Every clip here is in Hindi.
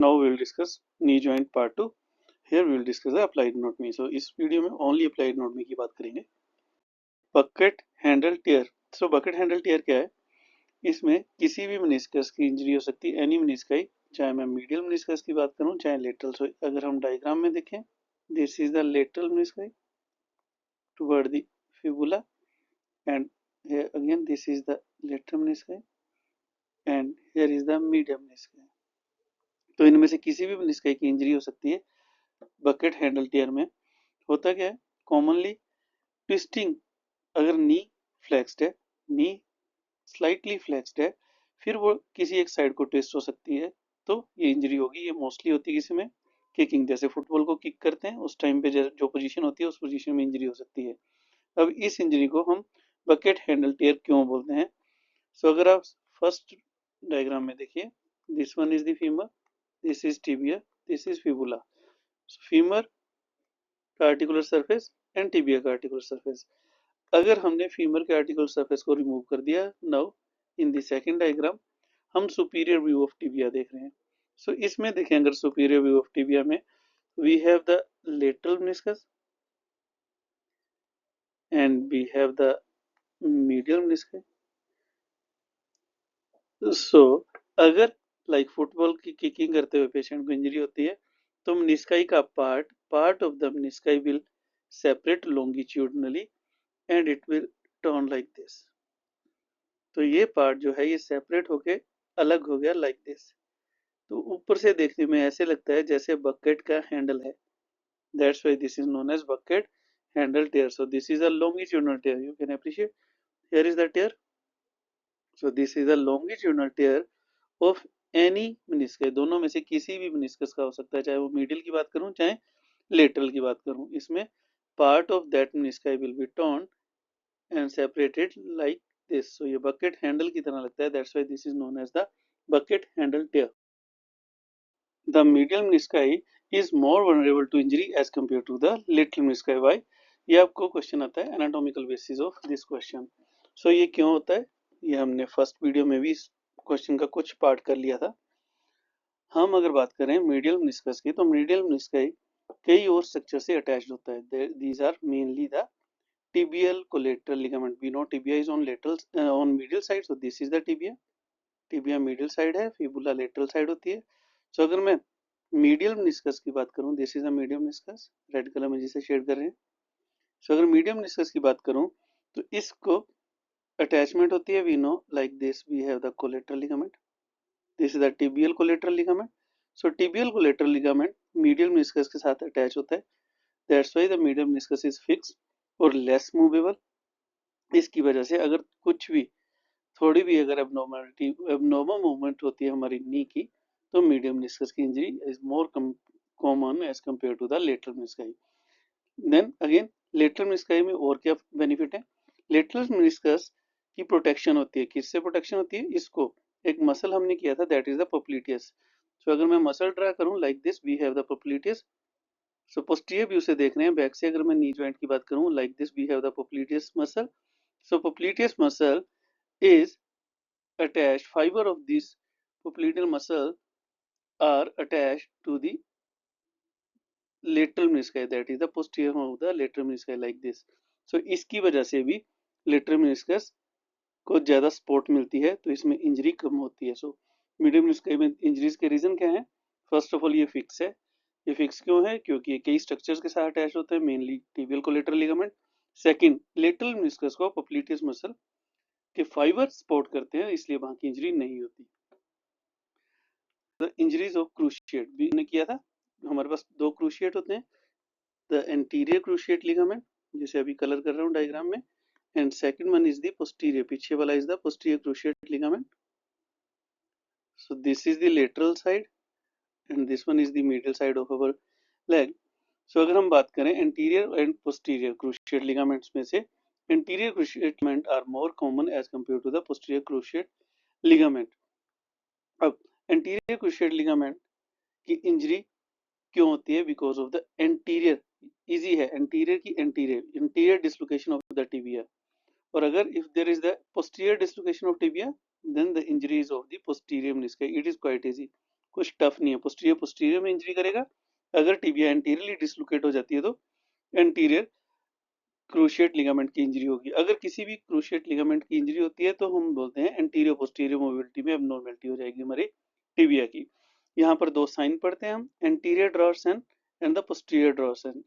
Now we will discuss knee joint part 2. Here we will discuss the applied anatomy. So इस वीडियो में only applied anatomy की बात करेंगे. Bucket handle tear. So bucket handle tear क्या है? इसमें किसी भी meniscus की इंजरी हो सकती है, any menisci, चाहे मैं medial meniscus की बात करूं चाहे lateral. So अगर हम डायग्राम में देखें, this is the lateral menisci toward the fibula, and here again this is the lateral menisci, and here is the medial menisci. तो इनमें से किसी भी menisci की इंजरी हो सकती है. बकेट हैंडल टीयर में होता क्या है, कॉमनली ट्विस्टिंग, अगर नी फ्लेक्स्ड है, नी स्लाइटली फ्लेक्स्ड है, फिर वो किसी एक साइड को ट्विस्ट हो सकती है, तो ये इंजरी होगी. ये मोस्टली होती है किसी में किकिंग, जैसे फुटबॉल को किक करते हैं उस टाइम पे जो पोजीशन होती है उस पोजीशन में इंजरी हो सकती है. अब इस इंजरी को हम बकेट हैंडल टीयर क्यों बोलते हैं? सो अगर आप फर्स्ट डायग्राम में देखिए, this one is the femur, this is tibia, this is fibula. Femur का आर्टिकुलर सरफेस एंड टिबिया का आर्टिकुलर सरफेस. अगर हमने फीमर के आर्टिकुलर सरफेस को रिमूव कर दिया, now in the second diagram हम सुपीरियर व्यू ऑफ टिबिया देख रहे हैं. सो इसमें देखें, अगर सुपीरियर व्यू ऑफ टिबिया में we have the lateral meniscus and we have the medial meniscus. So अगर लाइक फुटबॉल की किकिंग करते हुए पेशेंट को इंजरी होती है, तो मेनिस्काई का part of the menisci will separate longitudinally and it will turn like this. तो ये पार्ट जो है ये सेपरेट होके अलग हो गया लाइक दिस. तो ऊपर से देखने में ऐसे लगता है जैसे बकेट का हैंडल है. That's why this is known as bucket handle tear. So this is a longitudinal tear. You can appreciate, here is the tear. So this is a longitudinal tear of any meniscus. दोनों में से किसी भी मेनिस्कस का हो सकता है, चाहे वो मीडियल की बात करूं चाहे लेटरल की बात करूं. इसमें part of that menisci will be torn and separated like this. So ये bucket handle की तरह लगता है. That's why this is known as the bucket handle tear. The medial menisci is more vulnerable to injury as compared to the lateral menisci. Why? ये आपको क्वेश्चन आता है anatomical basis of this question. So ये क्यों होता है, ये हमने फर्स्ट वीडियो में भी इस क्वेश्चन का कुछ पार्ट कर लिया था. हम अगर बात करें मीडियल मेनिस्कस की, तो मीडियल मेनिस्ci कई और स्ट्रक्चर से अटैच्ड होता है. These are mainly the tibial collateral ligament. We know tibia is on lateral on medial side, so this is the tibia. tibia medial side है, fibula lateral side होती है. So अगर मैं medial meniscus की बात करूं, this is a medial meniscus, red colour में जिसे शेड कर रहे हैं. So अगर medial meniscus की बात करूं तो इसको अटैचमेंट होती है, we know like this we have the collateral ligament, this is the tibial collateral ligament. So tibial collateral ligament medial meniscus के साथ अटैच होता है. That's why the medial meniscus is fixed और less movable. इसकी वजह से अगर कुछ भी थोड़ी भी अगर एबनॉर्मल मूवमेंट होती है हमारी नी की, तो मीडियम मेनिस्कस की injury is more common as compare to the lateral menisci. Then again lateral menisci में और क्या बेनिफिट है? लेटरल मेनिस्कस की प्रोटेक्शन होती है. किससे प्रोटेक्शन होती है? इसको एक मसल हमने किया था, that is the popliteus. So अगर मैं मसल ड्रा करूं like this, we have the popliteus. So posterior view से देख रहे हैं, बैक से अगर मैं नी जॉइंट की बात करूं like this, we have the popliteus muscle. So popliteus muscle is attached, fiber of this popliteal muscle are attached to the lateral menisci, that is the posterior of the lateral menisci like this. So इसकी वजह से भी lateral meniscus को ज़्यादा सपोर्ट मिलती है, तो इसमें इंजरी कम होती है. सो मीडियम मेनिस्काई में इंजरीज के रीजन क्या है? फर्स्ट ऑफ ऑल ये फिक्स है. ये फिक्स क्यों है? क्योंकि ये कई स्ट्रक्चर्स के साथ अटैच होते हैं, mainly tibial collateral ligament. Second, lateral meniscus को पोप्लिटियस मसल के फाइबर सपोर्ट करते हैं, इसलिए वहां की इंजरी नहीं होती. द इंजरीज ऑफ क्रूशिएट भी ने किया था. हमारे पास दो क्रूशिएट होते हैं, द एंटीरियर क्रूशिएट लिगामेंट, जिसे अभी कलर कर रहा हूँ डायग्राम में, and second one is the posterior, पीछे वाला is the posterior cruciate ligament. So this is the lateral side and this one is the medial side of our leg. So अगर हम बात करें anterior and posterior cruciate ligaments में से, anterior cruciate ligament are more common as compare to the posterior cruciate ligament. अब एंटीरियर क्रूशिएट लिगामेंट की इंजरी क्यों होती है? Because of the anterior, easy है, एंटीरियर की interior dislocation of the tibia. और अगर if there is the posterior dislocation of tibia, then the injury is of the posterior meniscus. It is quite easy. कुछ टफ नहीं है। पोस्टीरियर में इंजरी करेगा। अगर टिबिया एंटीरियरली डिसलोकेट हो जाती है तो एंटीरियर क्रूशिएट लिगामेंट की इंजरी होगी। अगर किसी भी क्रूशिएट लिगामेंट की इंजरी होती है तो हम बोलते हैं एंटीरियर पोस्टीरियर मोबिलिटी में एबनॉर्मेलिटी हो जाएगी हमारे टिबिया की। यहाँ पर दो साइन पढ़ते हैं हम, anterior drawer sign and the posterior drawer sign.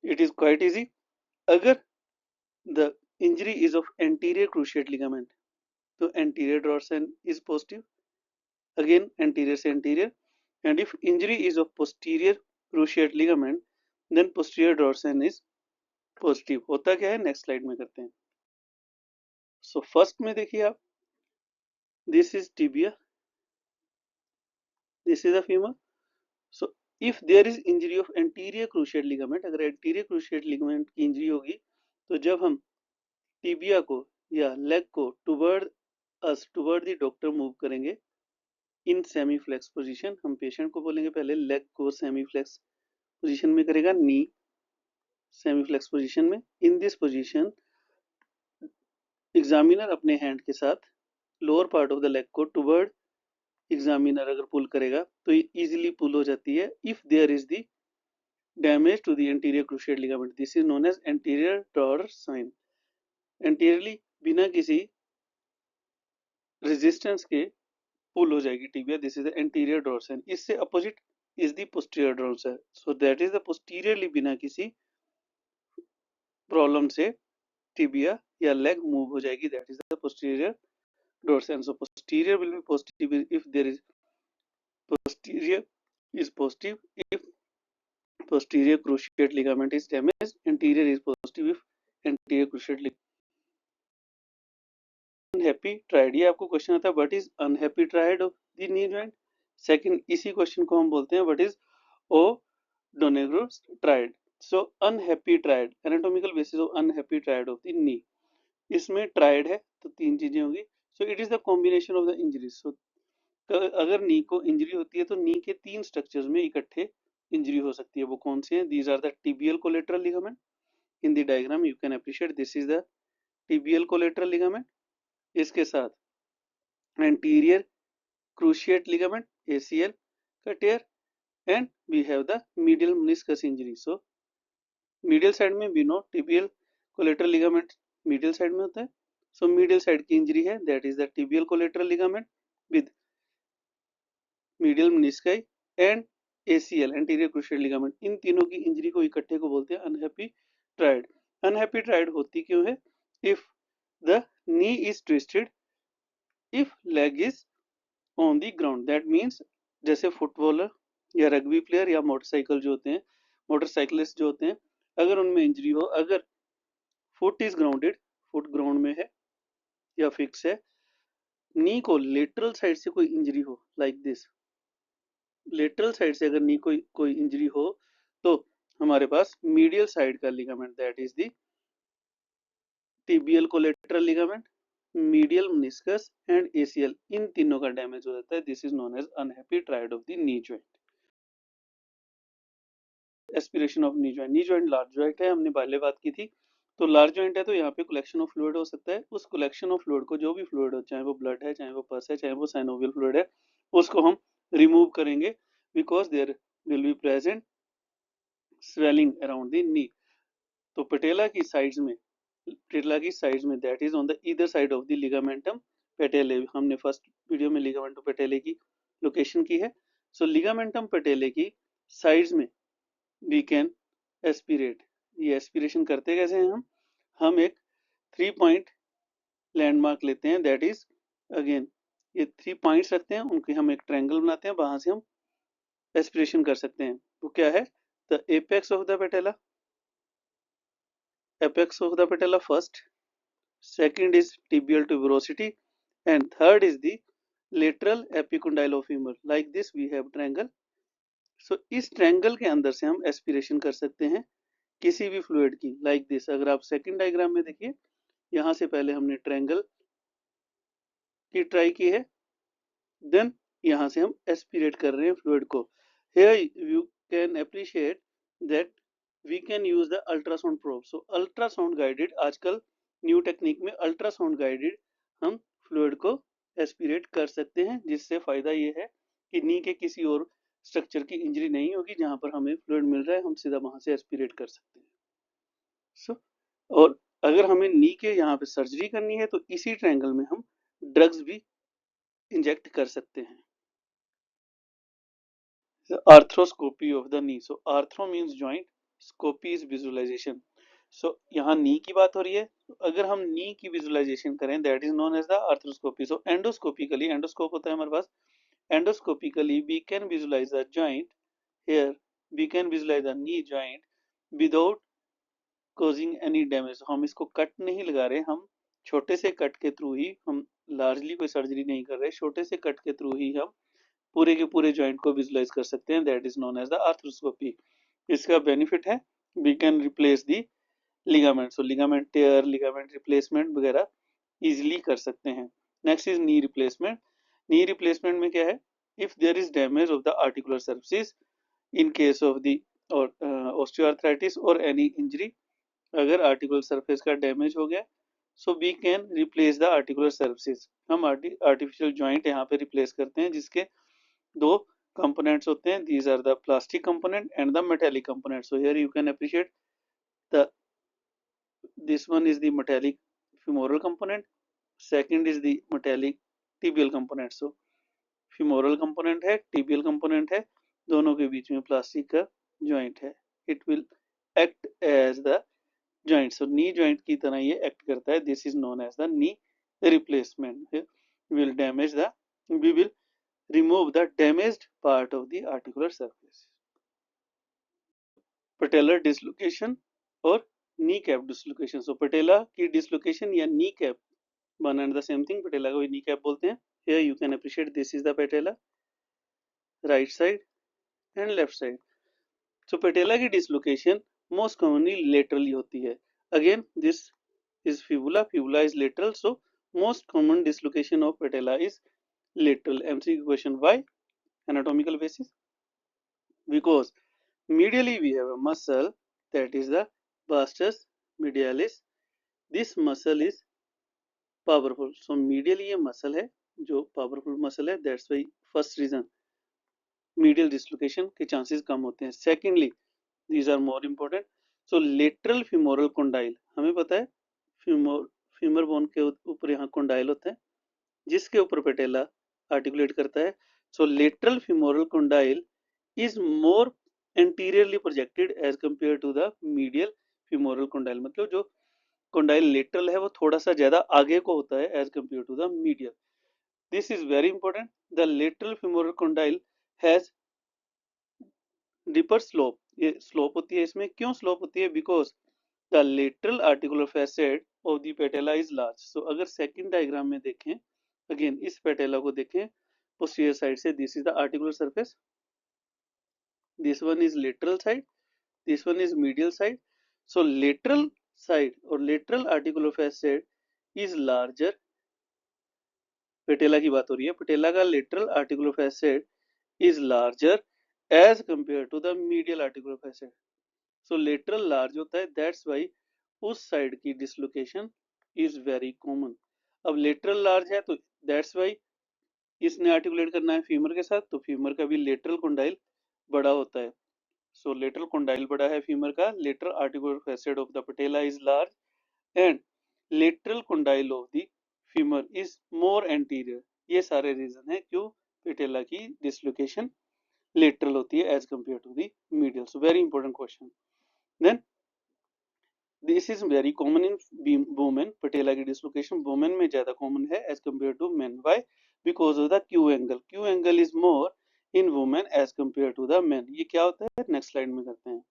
It is quite easy. अगर the injury is of anterior cruciate ligament तो anterior drawer sign is positive, again anterior से anterior, and if injury is of posterior cruciate ligament then posterior drawer sign is positive. होता क्या है नेक्स्ट स्लाइड में करते हैं। सो फर्स्ट में देखिए आप, this is tibia, this is a femur. So if there is injury of anterior cruciate ligament, अगर एंटीरियर क्रूशिएट लिगामेंट की इंजरी होगी तो जब हम टिबिया को या लेग को टुवर्ड द डॉक्टर मूव करेंगे इन सेमी फ्लेक्स पोजीशन, हम पेशेंट को बोलेंगे पहले लेग को सेमी फ्लेक्स पोजीशन में करेगा, नी सेमी फ्लेक्स पोजीशन में। इन दिस पोजीशन एग्जामिनर अपने हैंड के साथ lower part of the leg को टुवर्ड एग्जामिनर अगर पुल करेगा तो ये इजीली पुल हो जाती है if there is the damage to the anterior cruciate ligament. This is known as anterior drawer sign. Anteriorly बिना किसी रेजिस्टेंस के पुल हो जाएगी tibia, this is the anterior drawer sign. इससे opposite is the posterior drawer sign, so that is the posteriorly बिना किसी प्रॉब्लम से टिबिया या लेग मूव हो जाएगी, that is the posterior drawer sign. So posterior will be positive if there is posterior is positive if posterior cruciate ligament is damaged, anterior is positive if anterior cruciate ligament। Unhappy triad, ये आपको क्वेश्चन आता है what is unhappy triad of the knee joint. Second इसी क्वेश्चन को हम बोलते हैं what is O'Donoghue's triad. So unhappy triad, anatomical basis of unhappy triad of the knee. इसमें ट्रायड है तो तीन चीजें होंगी। So it is the combination of the injuries. So अगर नी को इंजरी होती है तो नी के तीन स्ट्रक्चर्स में इकट्ठे इंजरी हो सकती है। वो कौन से हैं? These are the tibial collateral ligament. In the diagram you can appreciate this is the tibial collateral ligament. इसके साथ एंटीरियर क्रूशिएट लिगामेंट ACL का tear, and we have the medial meniscus injury. So medial side में we know tibial collateral ligament medial side में होता है। सो मीडियल साइड की इंजरी है that is the tibial collateral ligament with medial menisci and ACL anterior cruciate ligament. इन तीनों की इंजरी को इकट्ठे को बोलते हैं अनहैप्पी ट्रायड। अनहैप्पी ट्रायड होती क्यों है? If the knee is twisted, if leg is on the ground, that means जैसे फुटबॉलर या रग्बी प्लेयर या मोटरसाइकिल जो होते हैं, मोटरसाइकिलिस्ट जो होते हैं, अगर उनमें इंजरी हो, अगर foot is grounded, foot ground में है या फिक्स है, नी को लेटरल साइड से कोई इंजरी हो लाइक दिस, लेटरल साइड से अगर नी कोई इंजरी हो तो हमारे पास मीडियल साइड का ligament that is the tibial collateral ligament, medial meniscus and ACL, इन तीनों का डैमेज हो जाता है। This is known as unhappy triad of the knee joint. Aspiration of knee joint, knee joint large joint है, हमने पहले बात की थी। तो लार्ज जॉइंट है तो यहाँ पे कलेक्शन ऑफ फ्लूइड हो सकता है। उस कलेक्शन ऑफ फ्लूइड को, जो भी फ्लूइड हो, चाहे वो ब्लड है, चाहे वो पस है, चाहे वो साइनोवियल फ्लूइड है, उसको हम रिमूव करेंगे because there will be present swelling around the knee. तो पेटेला की साइड्स में that is on the either side of the ligamentum patellae. हमने फर्स्ट वीडियो में लिगामेंटम पेटेले की लोकेशन की है। सो लिगामेंटम पेटेले की साइड्स में वी कैन एस्पिरेट। ये एस्पिरेशन करते कैसे हैं हम एक 3 पॉइंट लैंडमार्क लेते हैं, दैट इज अगेन ये 3 पॉइंट्स रखते हैं, उनके हम एक ट्रायंगल बनाते हैं, वहां से हम एस्पिरेशन कर सकते हैं। वो क्या है? The apex of the patella, apex of the patella first, second is tibial tuberosity, and third is the lateral epicondyle of femur। like this we have triangle। so इस ट्रायंगल के अंदर से हम एस्पिरेशन कर सकते हैं किसी भी फ्लूइड की, like this। अगर आप सेकंड डायग्राम में देखिए, यहां से पहले हमने ट्रायंगल की ट्राई की है, देन यहां से हम एस्पिरेट कर रहे हैं फ्लूइड को। here you can appreciate that we can use the ultrasound probe। so ultrasound guided, आजकल न्यू टेक्निक में अल्ट्रासाउंड गाइडेड हम फ्लूइड को एस्पिरेट कर सकते हैं, जिससे फायदा ये है कि नी के किसी और स्ट्रक्चर की इंजरी नहीं होगी जहां पर हमें फ्लूइड मिल रहा है, हम सीधा वहां से एस्पिरेट कर सकते हैं। सो और अगर हमें नी के यहाँ पे सर्जरी करनी है तो इसी ट्रायंगल में हम ड्रग्स भी इंजेक्ट कर सकते हैं। Arthroscopy of the knee, so arthro means joint, scopy is visualization. So यहाँ नी की बात हो रही है, अगर हम नी की विजुअलाइजेशन करें that is known as the arthroscopy. So endoscopically, endoscope होता है हमारे पास, endoscopically we can visualize the joint, here we can visualize the knee joint without causing any damage। हम इसको कट नहीं लगा रहे, हम छोटे से कट के थ्रू ही, हम लार्जली कोई सर्जरी नहीं कर रहे, छोटे से कट के थ्रू ही हम पूरे के पूरे जॉइंट को विजुअलाइज कर सकते हैं, that is known as the arthroscopy. इसका बेनिफिट है we can replace the ligament, so ligament tear, ligament replacement वगैरह इजिली कर सकते हैं। Next is knee replacement. Knee replacement में क्या है, if there is damage of the articular surfaces in case of the और ऑस्टियोआर्थराइटिस और एनी इंजरी, अगर आर्टिकुलर सरफेस का डैमेज हो गया so we can replace the articular surfaces. हम आर्टिफिशियल जॉइंट यहाँ पे रिप्लेस करते हैं जिसके दो कंपोनेंट्स होते हैं, these are the plastic component and the metallic component. So here you can appreciate the this one is the metallic femoral component, second is the metallic tibial component। so femoral component है, tibial component है, दोनों के बीच में प्लास्टिक का जॉइंट है, it will act as the joint। so knee joint की तरह ये एक्ट करता है, this is known as the knee replacement। will damage the, we will remove the damaged part of the articular surface। patellar dislocation और नी कैप डिसलोकेशन। सो पटेला की डिसलोकेशन या knee cap one and the same thing, patella को नी कैप बोलते हैं। Here you can appreciate this is the patella, right side and left side. So patella की डिसलोकेशन मोस्ट कॉमनली लेटरली होती है। Again this is fibula, fibula is lateral, so most common dislocation of patella is lateral. MCQ question, why? Anatomical basis, because medially we have a muscle that is the vastus medialis, this muscle is powerful। so medially ये muscle है जो powerful muscle है, that's why first reason medial dislocation के chances कम होते हैं। secondly these are more important, so lateral femoral condyle, हमें पता है फीमर बोन के ऊपर यहाँ condyle होता है जिसके ऊपर पेटेला आर्टिकुलेट करता है। so lateral femoral condyle is more anteriorly projected as compared to the medial femoral condyle। मतलब जो condyle lateral है वो थोड़ा सा ज्यादा आगे को होता है as compared to the medial। this is very important, the lateral femoral condyle has deeper slope। ये slope होती है इसमें, क्यों slope होती है? because the lateral articular facet of the patella is large। so अगर second diagram में देखें, again इस patella को देखें posterior side से, this is the articular surface, this one is lateral side, this one is medial side। so lateral side or lateral articular facet is larger, patella की बात हो रही है, पेटेला का lateral articular facet is larger as compared to the medial articular facet। so lateral large होता है, that's why उस साइड की dislocation is very common। अब lateral large है तो that's why इसने आर्टिकुलेट करना है फीमर के साथ, तो फीमर का भी lateral condyle बड़ा होता है। so lateral condyle बड़ा है फीमर का, lateral articular facet of the patella is large and lateral condyle of the femur is more anterior। ये सारे रीजन है क्यों पेटेला की डिसलोकेशन lateral होती है as compared to the medial। so very important question। then this is very common in women, patella की डिसलोकेशन women में ज्यादा common है as compared to men। why? because of the Q angle, Q angle is more in women as compared to the men। ये क्या होता है नेक्स्ट स्लाइड में करते हैं।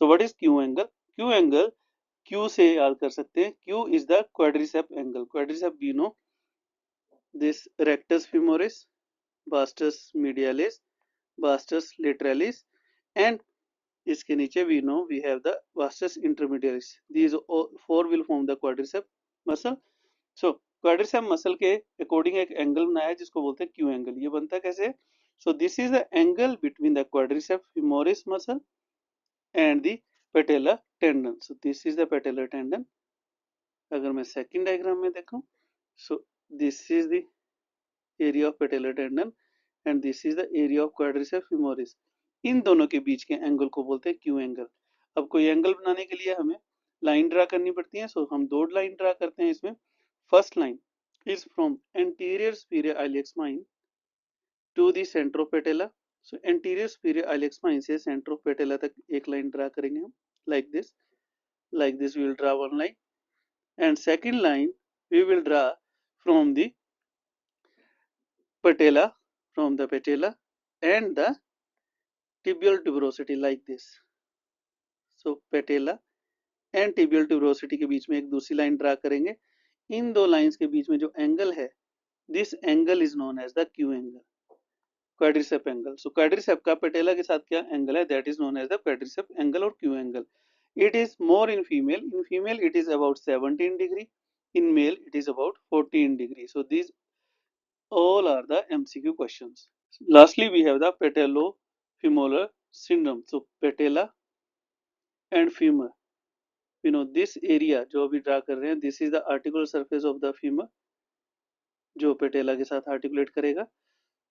so what is Q angle? Q angle Q से याद कर सकते हैं, Q is the quadriceps angle। quadriceps we know this rectus femoris, vastus medialis, vastus lateralis and इसके नीचे we know we have the vastus intermediaris। these four will form the quadriceps muscle। so quadriceps muscle के अकॉर्डिंग एक एंगल बनाया है जिसको बोलते हैं Q एंगल। ये बनता कैसे? so this is the angle between the quadriceps femoris muscle and the patella tendon। so this is the patellar tendon। अगर मैं सेकंड डायग्राम में देखूं, so this is the area of patellar tendon and this is the area of quadriceps femoris. इन दोनों के बीच के एंगल को बोलते हैं क्यू एंगल। अब कोई एंगल बनाने के लिए हमें लाइन ड्रा करनी पड़ती है, सो हम दो लाइन ड्रा करते हैं इसमें। First line is from anterior superior iliac spine to the centre of patella. So anterior superior iliac spine से सेंटर ऑफ पेटेला तक एक लाइन ड्रा करेंगे हम, like this we will draw one line, and second line we will draw from the patella and the tibial tuberosity like this. So patella and tibial tuberosity के बीच में एक दूसरी लाइन ड्रा करेंगे। इन दो लाइंस के बीच में जो एंगल है, this angle is known as the Q angle, quadricep angle. So quadricep का पेटेला के साथ क्या एंगल है, that is known as the quadricep angle और Q angle. It is more in female it is about 17 degree, in male it is about 14 degrees. So these all are the MCQ questions. Lastly we have the patellofemoral syndrome. So patella and femur, you know this area जो अभी ड्रा कर रहे हैं, this is the articular surface of the femur जो पेटेला के साथ आर्टिकुलेट करेगा।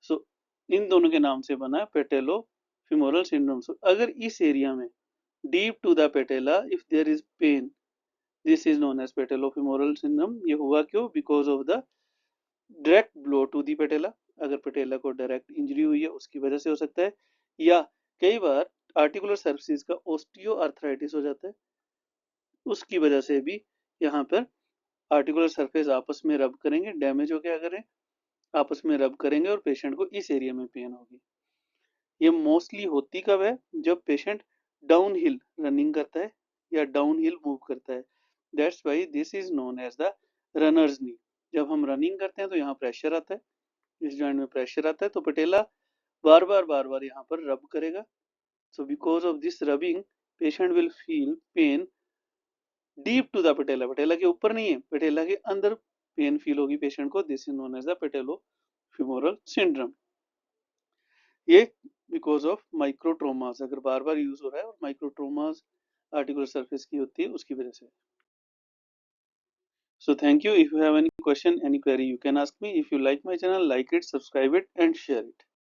सो इन दोनों के नाम से बना है पेटेलोफेमोरल सिंड्रोम। सो अगर इस एरिया में deep to the patella if there is pain, this is known as patellofemoral syndrome. ये हुआ क्यों, because of the direct blow to the patella. अगर पेटेला को डायरेक्ट इंजरी हुई है उसकी वजह से हो सकता है, या कई बार आर्टिकुलर सर्फेसिस का ऑस्टियो आर्थराइटिस हो जाता है, उसकी वजह से भी यहाँ पर आर्टिकुलर सरफेस आपस में रब करेंगे, डैमेज हो गया करें, आपस में रब करेंगे और पेशेंट को इस एरिया में पेन होगी। ये मोस्टली होती कब है, जब पेशेंट डाउन हिल रनिंग करता है या डाउन हिल मूव करता है। That's why this is known as the runner's knee. जब हम रनिंग करते हैं तो यहाँ प्रेशर आता है, इस जॉइंट में प्रेशर आता है, तो पटेला बार बार यहाँ पर रब करेगा। So because of this rubbing patient will feel pain deep to the patella, patella के ऊपर नहीं है, पटेला के अंदर पेन फील होगी पेशेंट को। This is known as the patellofemoral syndrome. ये बिकॉज ऑफ माइक्रोट्रोमास, अगर बार बार यूज हो रहा है और माइक्रोट्रोमास आर्टिकुलर सरफेस की होती है उसकी वजह से। So thank you. If you have any question, any query, you can ask me. If you like my channel, like it, subscribe it and share it.